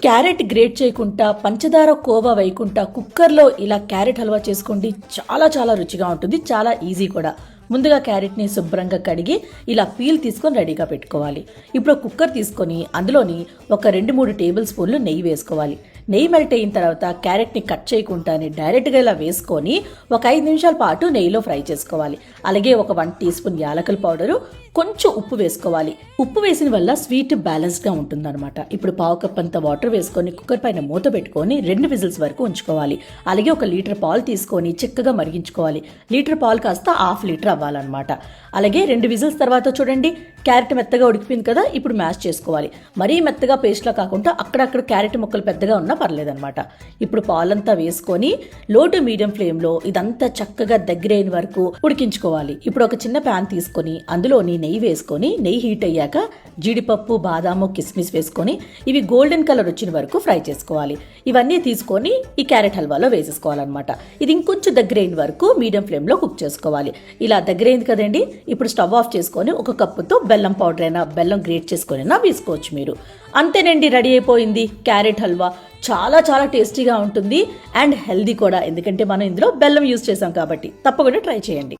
Carrot great చేయకుండా పంచదార కోవా వేయకుండా కుక్కర్లో ఇలా క్యారెట్ హల్వా చేసుకోండి. చాలా చాలా రుచిగా ఉంటుంది, చాలా ఈజీ కూడా. ముందుగా క్యారెట్ని శుభ్రంగా కడిగి ఇలా పీల్ తీసుకొని రెడీగా పెట్టుకోవాలి. ఇప్పుడు కుక్కర్ తీసుకొని అందులోని ఒక 2-3 టేబుల్ స్పూన్లు నెయ్యి వేసుకోవాలి. నెయ్యి మెల్ట్ అయిన తర్వాత క్యారెట్ని కట్ చేయకుండానే డైరెక్ట్గా ఇలా వేసుకొని ఒక 5 నిమిషాల పాటు నెయ్యిలో ఫ్రై చేసుకోవాలి. అలాగే ఒక 1 టీ స్పూన్ యాలకుల పౌడరు, కొంచెం ఉప్పు వేసుకోవాలి. ఉప్పు వేసిన వల్ల స్వీట్ బ్యాలెన్స్గా ఉంటుందన్నమాట. ఇప్పుడు 1/2 కప్ అంత వాటర్ వేసుకొని కుక్కర్ పైన మూత పెట్టుకొని 2 విజిల్స్ వరకు ఉంచుకోవాలి. అలాగే 1 లీటర్ పాలు తీసుకొని చక్కగా మరిగించుకోవాలి. లీటర్ పాలు కాస్త 1/2 లీటర్ అవ్వాలన్నమాట. అలాగే 2 విజిల్స్ తర్వాత చూడండి, క్యారెట్ మెత్తగా ఉడికిపోయింది కదా. ఇప్పుడు మ్యాష్ చేసుకోవాలి. మరీ మెత్తగా పేస్ట్లా కాకుండా అక్కడక్కడ క్యారెట్ ముక్కలు పెద్దగా ఉన్నా పర్లేదన్నమాట. ఇప్పుడు పాలంతా వేసుకొని లో టు మీడియం ఫ్లేమ్లో ఇదంతా చక్కగా దగ్గరైన వరకు ఉడికించుకోవాలి. ఇప్పుడు ఒక చిన్న ప్యాన్ తీసుకొని అందులోని నెయ్యి వేసుకొని, నెయ్యి హీట్ అయ్యాక జీడిపప్పు, బాదాము, కిస్మిస్ వేసుకొని ఇవి గోల్డెన్ కలర్ వచ్చిన వరకు ఫ్రై చేసుకోవాలి. ఇవన్నీ తీసుకొని ఈ క్యారెట్ హల్వాలో వేసేసుకోవాలన్నమాట. ఇది ఇంకొంచెం దగ్గరైన వరకు మీడియం ఫ్లేమ్లో కుక్ చేసుకోవాలి. ఇలా దగ్గరైంది కదండి. ఇప్పుడు స్టవ్ ఆఫ్ చేసుకొని 1 కప్పుతో బెల్లం పౌడర్ అయినా, బెల్లం గ్రేట్ చేసుకొని వేసుకోవచ్చు మీరు. అంతేనండి, రెడీ అయిపోయింది క్యారెట్ హల్వా. చాలా చాలా టేస్టీగా ఉంటుంది అండ్ హెల్దీ కూడా, ఎందుకంటే మనం ఇందులో బెల్లం యూజ్ చేసాం కాబట్టి. తప్పకుండా ట్రై చేయండి.